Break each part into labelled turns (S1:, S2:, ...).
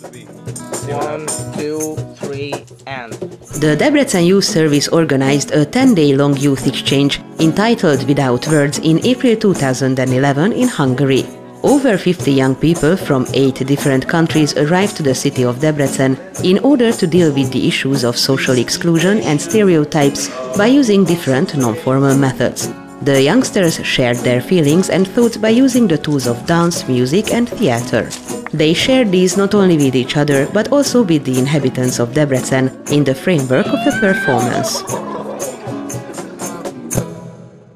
S1: 1, 2, 3, and...
S2: The Debrecen Youth Service organized a 10-day-long youth exchange entitled Without Words in April 2011 in Hungary. Over 50 young people from 8 different countries arrived to the city of Debrecen in order to deal with the issues of social exclusion and stereotypes by using different non-formal methods. The youngsters shared their feelings and thoughts by using the tools of dance, music and theater. They shared these not only with each other, but also with the inhabitants of Debrecen in the framework of a performance.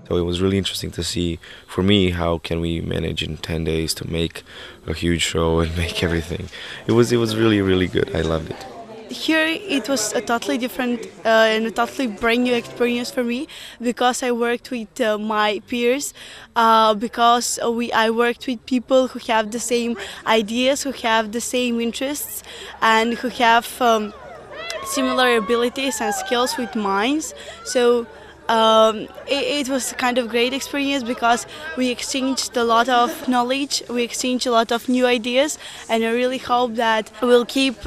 S3: So it was really interesting to see, for me, how can we manage in 10 days to make a huge show and make everything. It was really, really good. I loved it.
S4: Here it was a totally different and a totally brand new experience for me, because I worked with my peers, because I worked with people who have the same ideas, who have the same interests, and who have similar abilities and skills with mine. So it was a kind of great experience, because we exchanged a lot of knowledge, we exchanged a lot of new ideas, and I really hope that we'll keep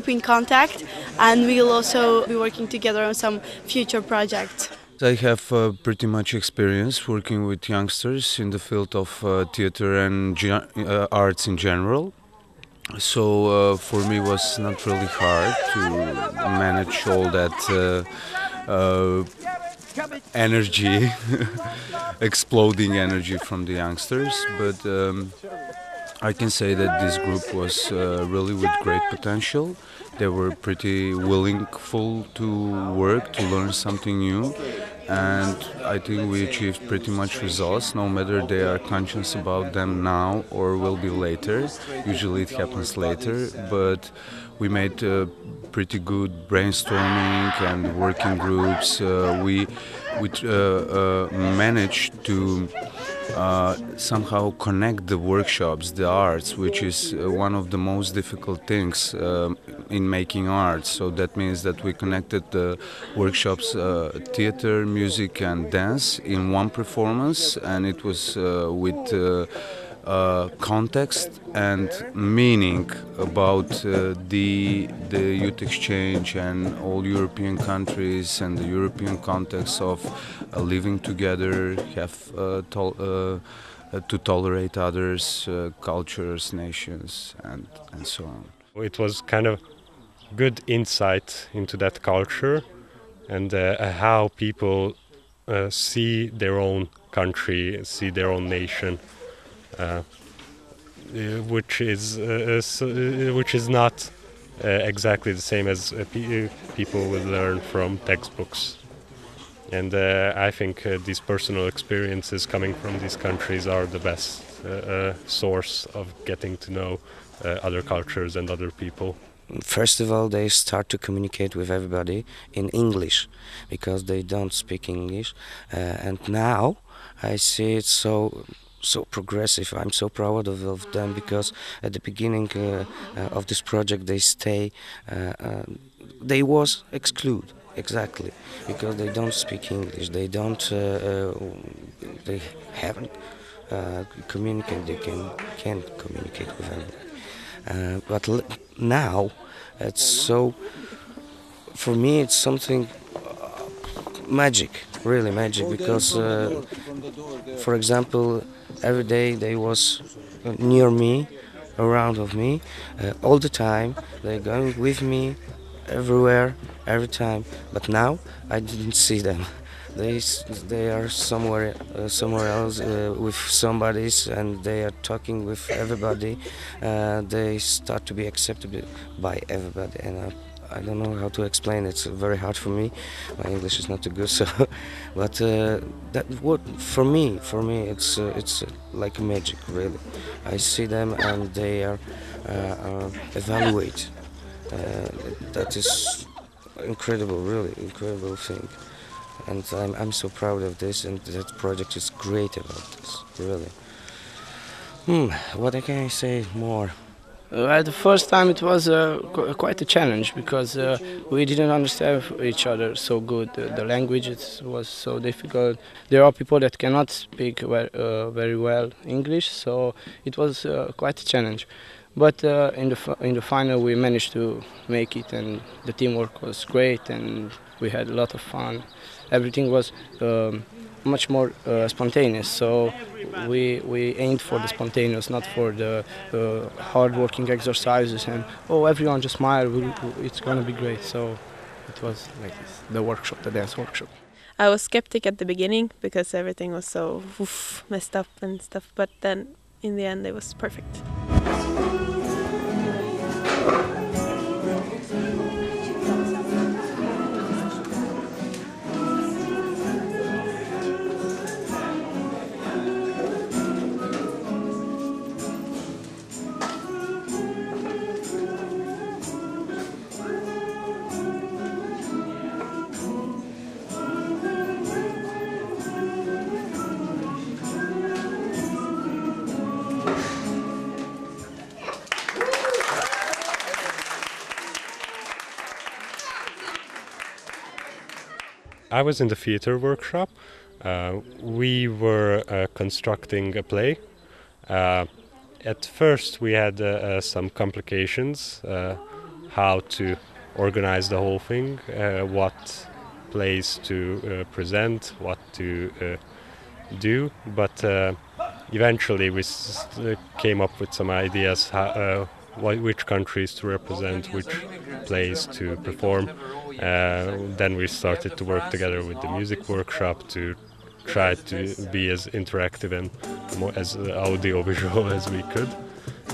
S4: in contact, and we'll also be working together on some future projects.
S5: I have pretty much experience working with youngsters in the field of theater and arts in general. So for me it was not really hard to manage all that energy, exploding energy from the youngsters, but I can say that this group was really with great potential. They were pretty willingful to work, to learn something new, and I think we achieved pretty much results, no matter they are conscious about them now or will be later. Usually it happens later, but we made pretty good brainstorming and working groups. We managed to somehow connect the workshops, the arts, which is one of the most difficult things in making art. So that means that we connected the workshops, theater, music and dance in one performance, and it was with context and meaning about the youth exchange and all European countries and the European context of living together, have to tolerate others, cultures, nations, and so on.
S6: It was kind of good insight into that culture and how people see their own country, see their own nation. Which is not exactly the same as people would learn from textbooks, and I think these personal experiences coming from these countries are the best source of getting to know other cultures and other people.
S7: First of all, they start to communicate with everybody in English, because they don't speak English, and now I see it so progressive. I'm so proud of them, because at the beginning of this project they was excluded, exactly, because they don't speak English, they haven't communicate, they can't communicate with everybody. But now it's so, for me it's something magic, really magic, because for example, every day they was near me, around of me, all the time. They're going with me everywhere, every time. But now I didn't see them. They are somewhere else with somebody's, and they are talking with everybody. They start to be accepted by everybody, and I don't know how to explain it. It's very hard for me. My English is not too good, so. But that what for me, it's like magic, really. I see them and they are evaluate. That is incredible, really incredible thing. And I'm so proud of this, and that project is great about this, really. What can I say more?
S1: At the first time it was quite a challenge, because we didn't understand each other so good. The language was so difficult. There are people that cannot speak very well English, so it was quite a challenge. But in the final we managed to make it, and the teamwork was great, and we had a lot of fun. Everything was much more spontaneous, so we aimed for the spontaneous, not for the hard-working exercises and everyone just smile, it's gonna be great. So it was like this, the workshop, the dance workshop.
S8: I was skeptic at the beginning because everything was so messed up and stuff, but then in the end it was perfect.
S6: I was in the theater workshop. We were constructing a play. At first we had some complications, how to organize the whole thing, what plays to present, what to do, but eventually we came up with some ideas which countries to represent, which plays to perform. Then we started to work together with the music workshop to try to be as interactive and more as audio-visual as we could.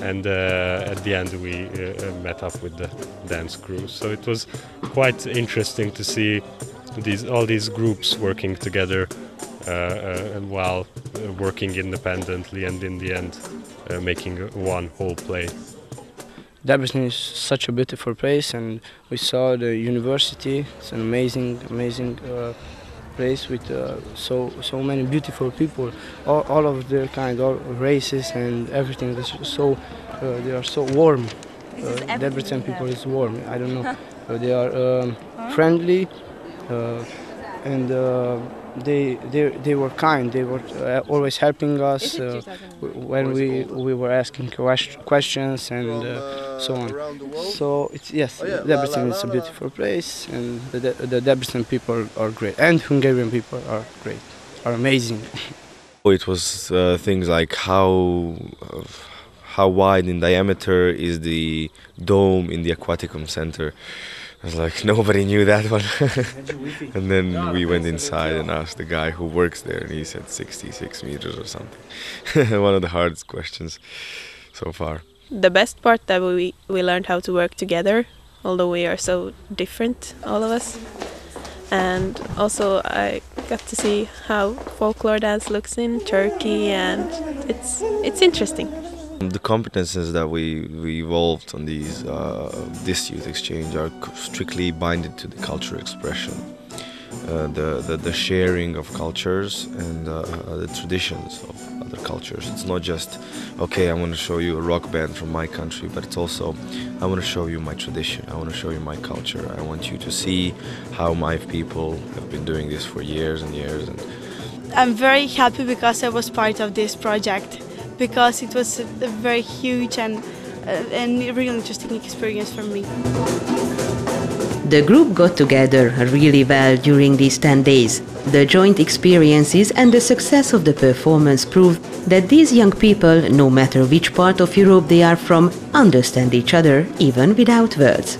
S6: And at the end we met up with the dance crew. So it was quite interesting to see all these groups working together while working independently, and in the end making one whole play.
S1: Debrecen is such a beautiful place, and we saw the university. It's an amazing place with so many beautiful people, all of their kind, all races and everything. They are so warm. Debrecen people is warm. I don't know. They are friendly, and they were kind. They were always helping us when we were asking questions and so on. So yes, Debrecen is a beautiful place, and the Debrecen people are great, and Hungarian people are great, are amazing.
S3: It was things like how wide in diameter is the dome in the Aquaticum Center. I was like, nobody knew that one. And then we went inside and asked the guy who works there, and he said 66 meters or something. One of the hardest questions so far.
S8: The best part that we learned how to work together, although we are so different, all of us. And also I got to see how folklore dance looks in Turkey, and it's interesting.
S3: The competences that we evolved on this youth exchange are strictly binded to the cultural expression, the sharing of cultures and the traditions of other cultures. It's not just, okay, I want to show you a rock band from my country, but it's also, I want to show you my tradition, I want to show you my culture, I want you to see how my people have been doing this for years and years. And
S4: I'm very happy because I was part of this project, because it was a very huge and really interesting experience for me.
S2: The group got together really well during these 10 days. The joint experiences and the success of the performance prove that these young people, no matter which part of Europe they are from, understand each other even without words.